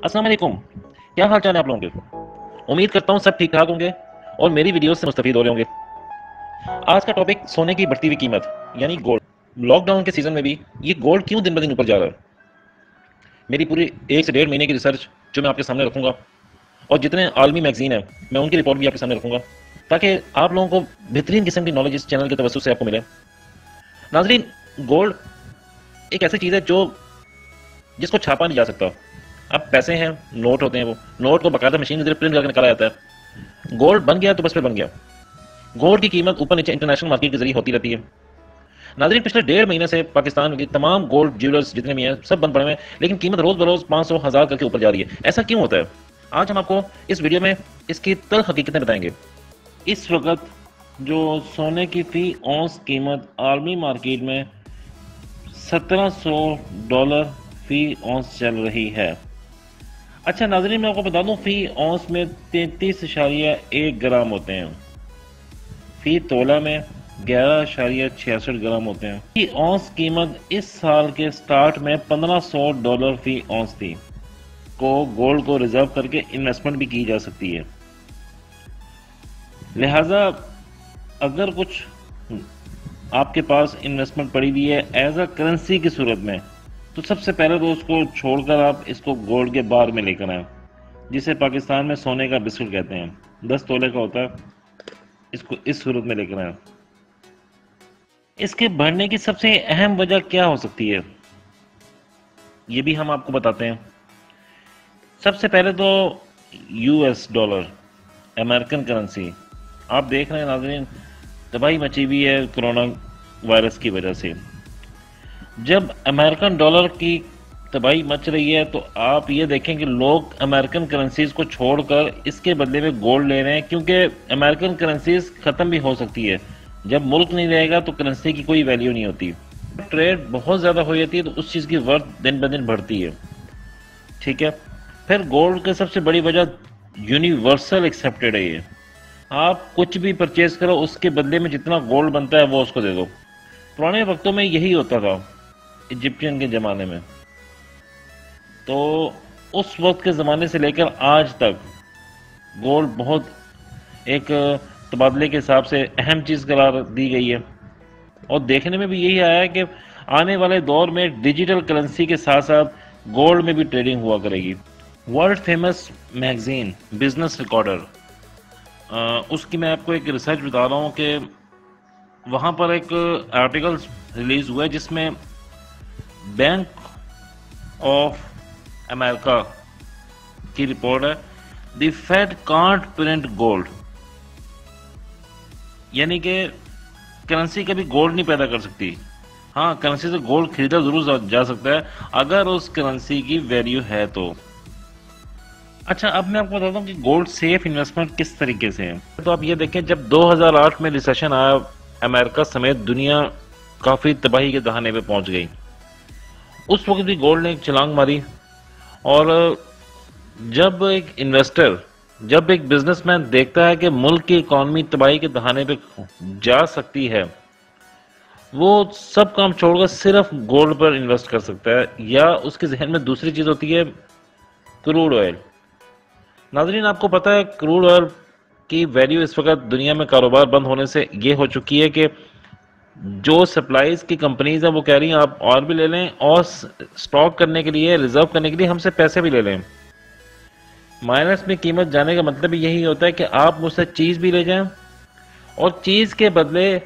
अस्सलाम वालेकुम। क्या हाल चाल है आप लोगों के? उम्मीद करता हूँ सब ठीक ठाक होंगे और मेरी वीडियो से मुस्तफीद हो रहे होंगे। आज का टॉपिक सोने की बढ़ती हुई कीमत यानी गोल्ड। लॉकडाउन के सीजन में भी ये गोल्ड क्यों दिन ब दिन ऊपर जा रहा है? मेरी पूरी 1 से 1.5 महीने की रिसर्च जो मैं आपके सामने रखूंगा और जितने आलमी मैगजीन है मैं उनकी रिपोर्ट भी आपके सामने रखूंगा ताकि आप लोगों को बेहतरीन किस्म की नॉलेज इस चैनल के तवज्जुह से आपको मिले। नाजरीन, गोल्ड एक ऐसी चीज़ है जो जिसको छापा नहीं जा सकता। अब पैसे हैं, नोट होते हैं, वो नोट को बाकायदा मशीन के जरिए प्रिंट करके निकाला जाता है। गोल्ड बन गया तो बस फिर बन गया। गोल्ड की कीमत ऊपर नीचे इंटरनेशनल मार्केट के जरिए होती रहती है। नाजरीन, पिछले 1.5 महीने से पाकिस्तान के तमाम गोल्ड ज्वेलर्स जितने भी हैं सब बंद पड़े हुए हैं, लेकिन कीमत रोज बरोज 500 1000 करके ऊपर जा रही है। ऐसा क्यों होता है? आज हम आपको इस वीडियो में इसकी तल्ख हकीकतें बताएंगे। इस वक्त जो सोने की फी औंस कीमत आलमी मार्केट में $1700 फी औंस चल रही है। अच्छा नाजरीन, मैं आपको बता दूं फी औंस में 33.1 ग्राम होते हैं, फी तोला में 11.66 ग्राम होते हैं। फी औंस कीमत इस साल के स्टार्ट में $1500 फी औंस थी। को गोल्ड को रिजर्व करके इन्वेस्टमेंट भी की जा सकती है। लिहाजा अगर कुछ आपके पास इन्वेस्टमेंट पड़ी हुई है एज अ करेंसी की सूरत में, तो सबसे पहले तो उसको छोड़कर आप इसको गोल्ड के बार में लेकर आए, जिसे पाकिस्तान में सोने का बिस्कुट कहते हैं। 10 तोले का होता है, इसको इस सूरत में लेकर आए। इसके बढ़ने की सबसे अहम वजह क्या हो सकती है, ये भी हम आपको बताते हैं। सबसे पहले तो US डॉलर, अमेरिकन करेंसी। आप देख रहे हैं नाज़रीन, तबाही मची हुई है कोरोना वायरस की वजह से। जब अमेरिकन डॉलर की तबाही मच रही है तो आप ये देखें कि लोग अमेरिकन करेंसीज को छोड़कर इसके बदले में गोल्ड ले रहे हैं, क्योंकि अमेरिकन करेंसीज ख़त्म भी हो सकती है। जब मुल्क नहीं रहेगा तो करेंसी की कोई वैल्यू नहीं होती। ट्रेड बहुत ज़्यादा हो जाती है तो उस चीज़ की वर्थ दिन ब दिन बढ़ती है। ठीक है, फिर गोल्ड की सबसे बड़ी वजह यूनिवर्सल एक्सेप्टेड है। ये आप कुछ भी परचेज करो उसके बदले में जितना गोल्ड बनता है वो उसको दे दो। पुराने वक्तों में यही होता था, इजिप्शियन के ज़माने में। तो उस वक्त के ज़माने से लेकर आज तक गोल्ड बहुत एक तबादले के हिसाब से अहम चीज़ करार दी गई है। और देखने में भी यही आया है कि आने वाले दौर में डिजिटल करेंसी के साथ साथ गोल्ड में भी ट्रेडिंग हुआ करेगी। World famous magazine business recorder, उसकी मैं आपको एक रिसर्च बता रहा हूँ कि वहाँ पर एक आर्टिकल रिलीज हुआ है जिसमें बैंक ऑफ अमेरिका की रिपोर्ट है, the Fed can't print gold. यानी कि करेंसी कभी गोल्ड नहीं पैदा कर सकती। हाँ, करेंसी से गोल्ड खरीदा जरूर जा सकता है अगर उस करेंसी की वैल्यू है तो। अच्छा, अब मैं आपको बताता हूँ कि गोल्ड सेफ इन्वेस्टमेंट किस तरीके से है। तो आप ये देखें, जब 2008 में रिसेशन आया, अमेरिका समेत दुनिया काफ़ी तबाही के दहाने पे पहुंच गई। उस वक्त भी गोल्ड ने एक छलांग मारी। और जब एक इन्वेस्टर, जब एक बिजनेसमैन देखता है कि मुल्क की इकॉनमी तबाही के दहाने पे जा सकती है, वो सब काम छोड़कर सिर्फ गोल्ड पर इन्वेस्ट कर सकता है। या उसके जहन में दूसरी चीज़ होती है, क्रूड ऑयल। नाजरीन, आपको पता है क्रूड ऑयल की वैल्यू इस वक्त दुनिया में कारोबार बंद होने से ये हो चुकी है कि जो सप्लाईज की कंपनीज हैं वो कह रही हैं आप और भी ले लें और स्टॉक करने के लिए, रिजर्व करने के लिए हमसे पैसे भी ले लें। माइनस में कीमत जाने का मतलब यही होता है कि आप मुझसे चीज़ भी ले जाएं और चीज़ के बदले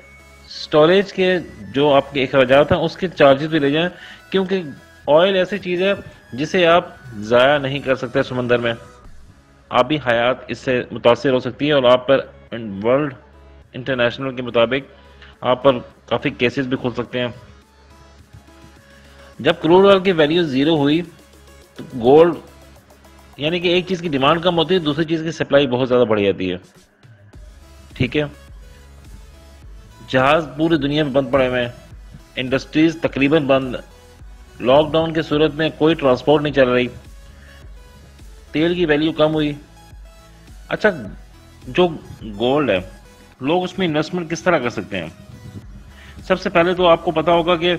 स्टोरेज के जो आपके अखराजात हैं उसके चार्जेस भी ले जाएं, क्योंकि ऑयल ऐसी चीज़ है जिसे आप ज़ाया नहीं कर सकते समंदर में। आप भी हयात इससे मुतासिर हो सकती है और आप पर वर्ल्ड इंटरनेशनल के मुताबिक आप पर काफ़ी केसेस भी खुल सकते हैं। जब क्रूड ऑयल की वैल्यू ज़ीरो हुई तो गोल्ड, यानी कि एक चीज़ की डिमांड कम होती है, दूसरी चीज़ की सप्लाई बहुत ज़्यादा बढ़ जाती है। ठीक है, जहाज़ पूरी दुनिया में बंद पड़े हुए हैं, इंडस्ट्रीज तकरीबन बंद, लॉकडाउन की सूरत में कोई ट्रांसपोर्ट नहीं चल रही, तेल की वैल्यू कम हुई। अच्छा, जो गोल्ड है, लोग उसमें इन्वेस्टमेंट किस तरह कर सकते हैं? सबसे पहले तो आपको पता होगा कि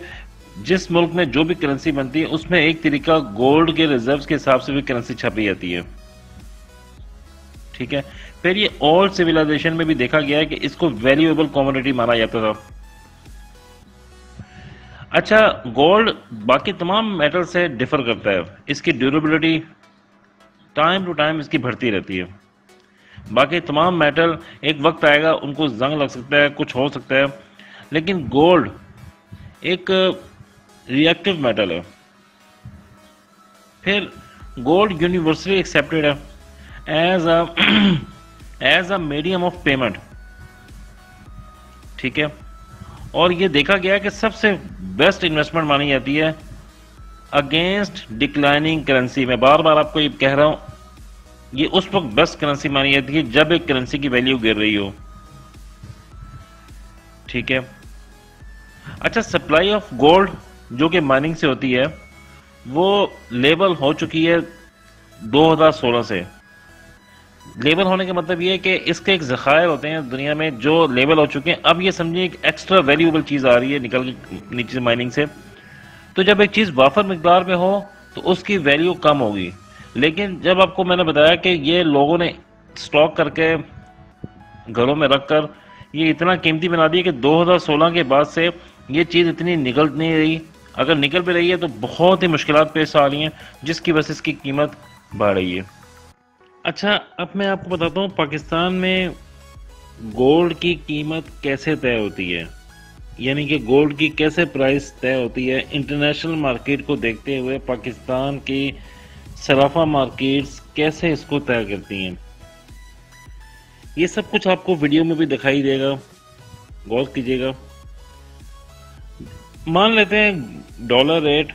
जिस मुल्क में जो भी करेंसी बनती है उसमें एक तरीका गोल्ड के रिजर्व्स के हिसाब से भी करेंसी छपी जाती है। ठीक है, फिर ये ओल्ड सिविलाइजेशन में भी देखा गया है कि इसको वैल्यूएबल कमोडिटी माना जाता था। अच्छा, गोल्ड बाकी तमाम मेटल से डिफर करता है, इसकी ड्यूरेबिलिटी टाइम टू टाइम इसकी बढ़ती रहती है। बाकी तमाम मेटल एक वक्त आएगा उनको जंग लग सकता है, कुछ हो सकता है, लेकिन गोल्ड एक रिएक्टिव मेटल है। फिर गोल्ड यूनिवर्सली एक्सेप्टेड है as as a medium of payment. ठीक है, और ये देखा गया है कि सबसे बेस्ट इन्वेस्टमेंट मानी जाती है अगेंस्ट डिक्लाइनिंग करेंसी। मैं बार बार आपको ये कह रहा हूं, ये उस वक्त बेस्ट करेंसी मानी जाती है जब एक करेंसी की वैल्यू गिर रही हो। ठीक है, अच्छा, सप्लाई ऑफ गोल्ड जो कि माइनिंग से होती है वो लेवल हो चुकी है 2016 से। लेवल होने का मतलब ये है कि इसके एक ज़खायर होते हैं दुनिया में जो लेवल हो चुके हैं। अब ये समझिए एक एक्स्ट्रा वैल्यूएबल चीज़ आ रही है निकल के नीचे से माइनिंग से। तो जब एक चीज़ वाफर मिकदार में हो तो उसकी वैल्यू कम होगी, लेकिन जब आपको मैंने बताया कि ये लोगों ने स्टॉक करके घरों में रखकर ये इतना कीमती बना दिया कि 2016 के बाद से ये चीज़ इतनी निकल नहीं रही। अगर निकल भी रही है तो बहुत ही मुश्किलात पेश आ रही हैं, जिसकी वजह से इसकी कीमत बढ़ रही है। अच्छा, अब मैं आपको बताता हूँ पाकिस्तान में गोल्ड की कीमत कैसे तय होती है, यानी कि गोल्ड की कैसे प्राइस तय होती है। इंटरनेशनल मार्केट को देखते हुए पाकिस्तान की सराफा मार्केट्स कैसे इसको तय करती हैं, ये सब कुछ आपको वीडियो में भी दिखाई देगा, गौर कीजिएगा। मान लेते हैं डॉलर रेट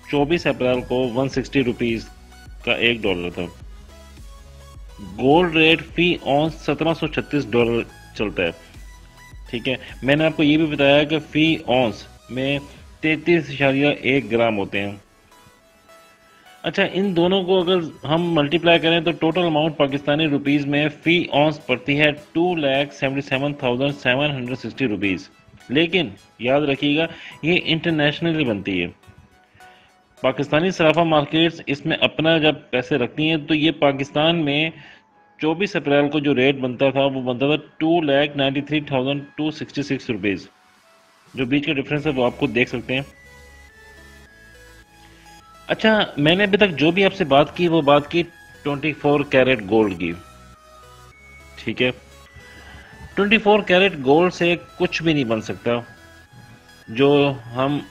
24 अप्रैल को 160 रुपीज़ का $1 था। गोल्ड रेट फी ऑन्स $1736 चलता है। ठीक है, मैंने आपको ये भी बताया कि फी ऑन्स में 33.1 ग्राम होते हैं। अच्छा, इन दोनों को अगर हम मल्टीप्लाई करें तो टोटल अमाउंट पाकिस्तानी रुपीस में फी ऑन्स पड़ती है 2,77,760 रुपीज़। लेकिन याद रखिएगा ये इंटरनेशनली बनती है। पाकिस्तानी सराफा मार्केट्स इसमें अपना जब पैसे रखती हैं तो ये पाकिस्तान में 24 अप्रैल को जो रेट बनता था वो बनता था 2,93,266 रुपीज़। जो बीच का डिफरेंस है वो आपको देख सकते हैं। अच्छा, मैंने अभी तक जो भी आपसे बात की वो बात की 24 कैरेट गोल्ड की। ठीक है, 24 कैरेट गोल्ड से कुछ भी नहीं बन सकता। जो हम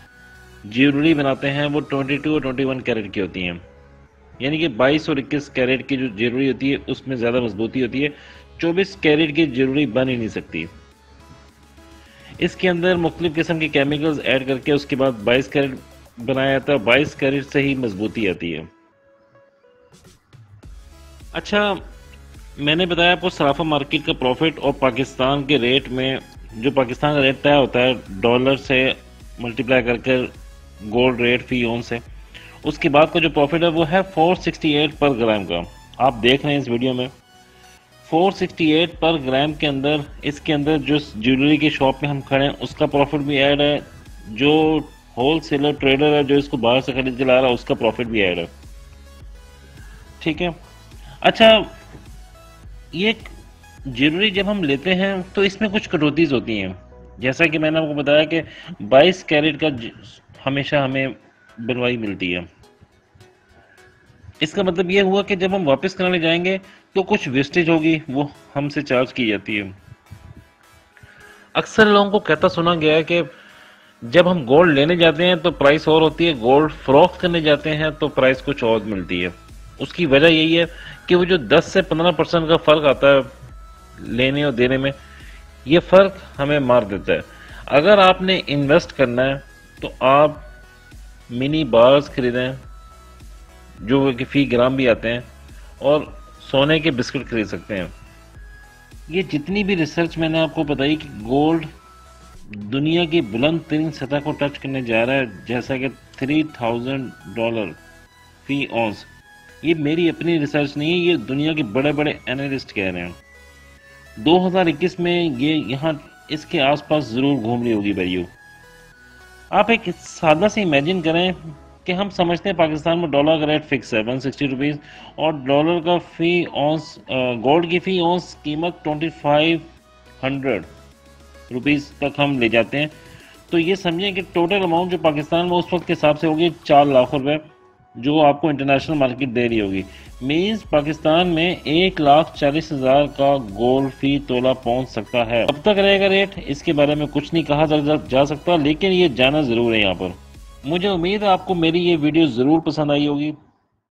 ज्वेलरी बनाते हैं वो 22 और 21 कैरेट की होती हैं, यानी कि 22 और 21 कैरेट की जो ज्वेलरी होती है उसमें ज़्यादा मजबूती होती है। 24 कैरेट की ज्वेलरी बन ही नहीं सकती। इसके अंदर मुख्तलिफ किस्म के केमिकल्स ऐड करके उसके बाद 22 कैरेट बनाया जाता है। 22 कैरेट से ही मजबूती आती है। अच्छा, मैंने बताया आपको सराफा मार्केट का प्रॉफिट और पाकिस्तान के रेट में जो पाकिस्तान का रेट तय होता है डॉलर से मल्टीप्लाई करके गोल्ड रेट फी ऑन से, उसके बाद का जो प्रॉफिट है वो है 468 पर ग्राम का। आप देख रहे हैं इस वीडियो में 468 पर ग्राम के अंदर, इसके अंदर जो ज्वेलरी की शॉप में हम खड़े हैं उसका प्रॉफिट भी ऐड है, जो होल सेलर ट्रेडर है जो इसको बाहर से खरीद के ला रहा है उसका प्रॉफिट भी ऐड है। ठीक है, अच्छा, ये ज्वेलरी जब हम लेते हैं तो इसमें कुछ कटौतीज होती हैं। जैसा कि मैंने आपको बताया कि 22 कैरेट का हमेशा हमें बनवाई मिलती है। इसका मतलब ये हुआ कि जब हम वापस कराने जाएंगे तो कुछ वेस्टेज होगी, वो हमसे चार्ज की जाती है। अक्सर लोगों को कहता सुना गया है कि जब हम गोल्ड लेने जाते हैं तो प्राइस और होती है, गोल्ड फरोख्त करने जाते हैं तो प्राइस कुछ और मिलती है। उसकी वजह यही है कि वो जो 10 से 15% का फ़र्क आता है लेने और देने में, ये फ़र्क हमें मार देता है। अगर आपने इन्वेस्ट करना है तो आप मिनी बार्स खरीदें जो कि फी ग्राम भी आते हैं, और सोने के बिस्किट खरीद सकते हैं। ये जितनी भी रिसर्च मैंने आपको बताई कि गोल्ड दुनिया की बुलंद तरीन सतह को टच करने जा रहा है, जैसा कि $3,000 फी ऑन्स, ये मेरी अपनी रिसर्च नहीं है, ये दुनिया के बड़े बड़े एनालिस्ट कह रहे हैं। 2021 में ये यहाँ इसके आसपास ज़रूर घूम रही होगी वैल्यू। आप एक सादा से इमेजिन करें कि हम समझते हैं पाकिस्तान में डॉलर का रेट फिक्स है 160 रुपीज़, और डॉलर का फ़ी ऑन्स, गोल्ड की फ़ी ऑन्स कीमत 2500 रुपीज़ तक हम ले जाते हैं। तो ये समझें कि टोटल अमाउंट जो पाकिस्तान में उस वक्त के हिसाब से होगी 4 लाख रुपए, जो आपको इंटरनेशनल मार्केट दे रही होगी। मीन्स पाकिस्तान में 1,40,000 का गोल्ड फी तोला पहुंच सकता है। कब तक रहेगा रेट, इसके बारे में कुछ नहीं कहा जा सकता, लेकिन ये जाना ज़रूर है यहाँ पर। मुझे उम्मीद है आपको मेरी ये वीडियो ज़रूर पसंद आई होगी।